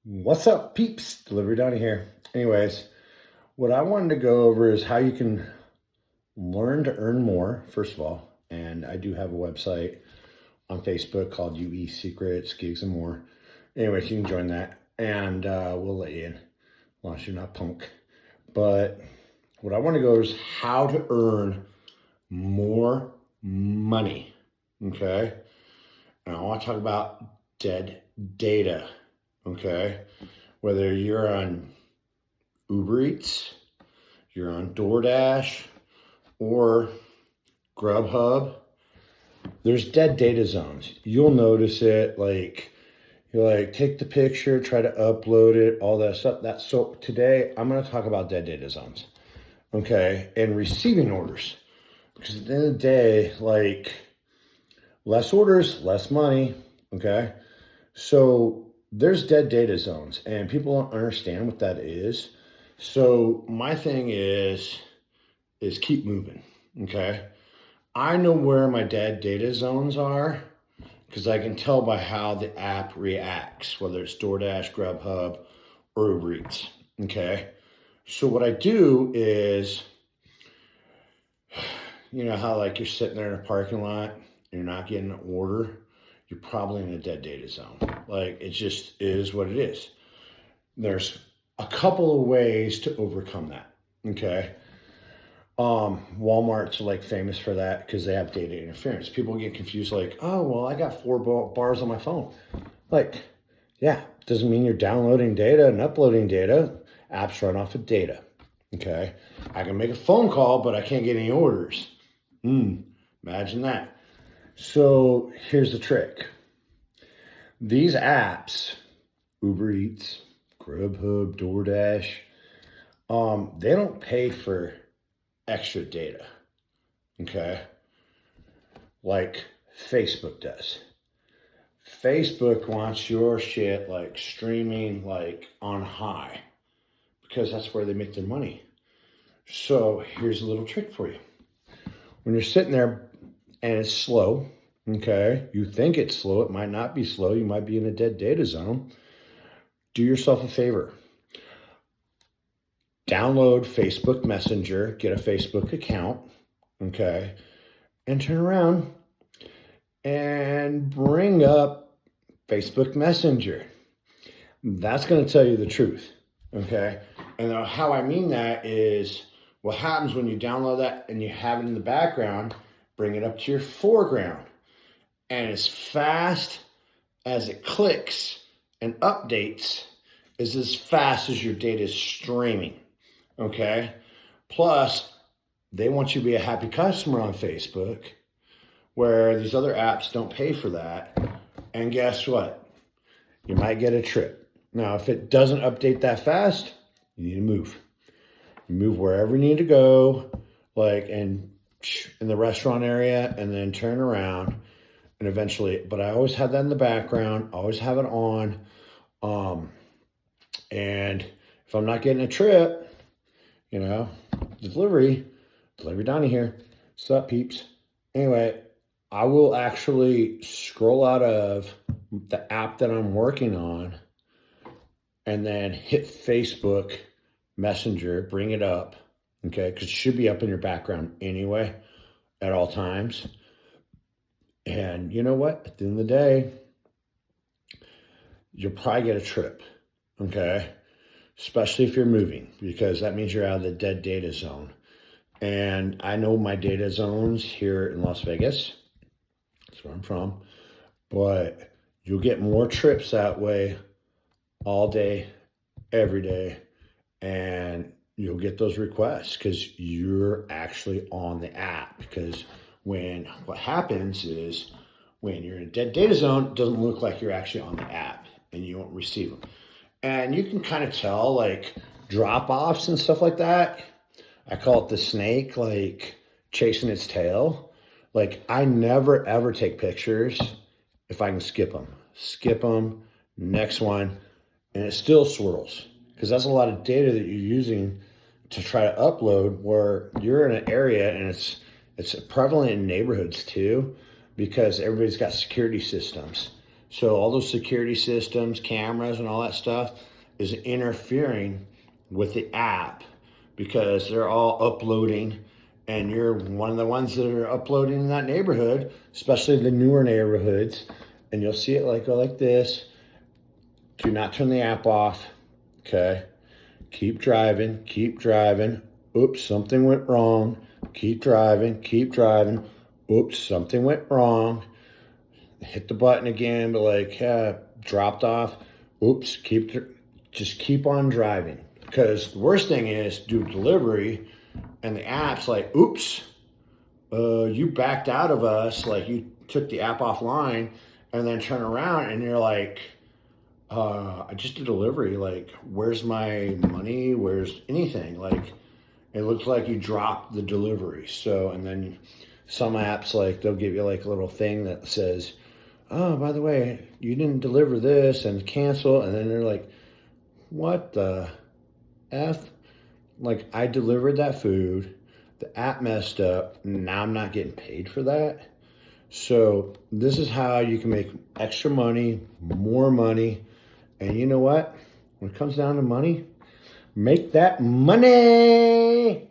What's up, peeps? Delivery Donnie here. Anyways, what I wanted to go over is how you can learn to earn more, first of all. And I do have a website on Facebook called UE Secrets, Gigs, and More. Anyways, you can join that, and we'll let you in, as long as you're not punk. But what I want to go over is how to earn more money, okay? And I want to talk about dead data. Okay, whether you're on Uber Eats, you're on DoorDash, or Grubhub, there's dead data zones. You'll notice it, like, you take the picture, try to upload it, all that stuff. So today I'm going to talk about dead data zones, okay, and receiving orders. Because at the end of the day, like, less orders, less money, okay? So there's dead data zones, and people don't understand what that is. So my thing is keep moving, okay? I know where my dead data zones are because I can tell by how the app reacts, whether it's DoorDash, Grubhub, or Uber Eats, okay? So what I do is, you know how like you're sitting there in a parking lot, and you're not getting an order, you're probably in a dead data zone. Like, it just is what it is. There's a couple of ways to overcome that, okay? Walmart's like famous for that because they have data interference. People get confused like, oh, well, I got 4 bars on my phone. Like, yeah, doesn't mean you're downloading data and uploading data. Apps run off of data, okay? I can make a phone call, but I can't get any orders. Imagine that. So here's the trick. These apps, Uber Eats, Grubhub, DoorDash, they don't pay for extra data, okay? Like Facebook does. Facebook wants your shit like streaming like on high because that's where they make their money. So here's a little trick for you. When you're sitting there and it's slow, okay? You think it's slow, it might not be slow, you might be in a dead data zone. Do yourself a favor. Download Facebook Messenger, get a Facebook account, okay? And turn around and bring up Facebook Messenger. That's going to tell you the truth, okay? And how I mean that is what happens when you download that and you have it in the background, bring it up to your foreground. And as fast as it clicks and updates is as fast as your data is streaming, okay? Plus, they want you to be a happy customer on Facebook, where these other apps don't pay for that. And guess what? You might get a trip. Now, if it doesn't update that fast, you need to move. You move wherever you need to go, like in the restaurant area, and then turn around. And eventually, but I always have that in the background, always have it on. And if I'm not getting a trip, you know, Delivery Donnie here. What's up, peeps? Anyway, I will actually scroll out of the app that I'm working on and then hit Facebook Messenger, bring it up, okay? Because it should be up in your background anyway at all times. And you know what? At the end of the day, you'll probably get a trip, okay? Especially if you're moving, because that means you're out of the dead data zone. And I know my data zones here in Las Vegas. That's where I'm from. But you'll get more trips that way all day, every day. And you'll get those requests because you're actually on the app. Because what happens is when you're in a dead data zone, it doesn't look like you're actually on the app and you won't receive them. And you can kind of tell like drop-offs and stuff like that. I call it the snake, like chasing its tail. Like, I never ever take pictures if I can skip them, next one, and it still swirls because that's a lot of data that you're using to try to upload where you're in an area, and it's prevalent in neighborhoods too, because everybody's got security systems. So all those security systems, cameras, and all that stuff is interfering with the app because they're all uploading, and you're one of the ones that are uploading in that neighborhood, especially the newer neighborhoods. And you'll see it like go like this. Do not turn the app off. Okay. Keep driving, keep driving. Oops, something went wrong. Keep driving, keep driving. Oops, something went wrong. Hit the button again, but like, dropped off. Oops, just keep on driving. Because the worst thing is do delivery and the app's like, oops, you backed out of us. Like you took the app offline and then turn around and you're like, I just did delivery. Like, where's my money? Where's anything? Like, it looks like you dropped the delivery. So, and then some apps, like, they'll give you like a little thing that says, oh, by the way, you didn't deliver this and cancel. And then they're like, what the F? Like, I delivered that food. The app messed up. Now I'm not getting paid for that. So this is how you can make extra money, more money. And you know what? When it comes down to money, make that money.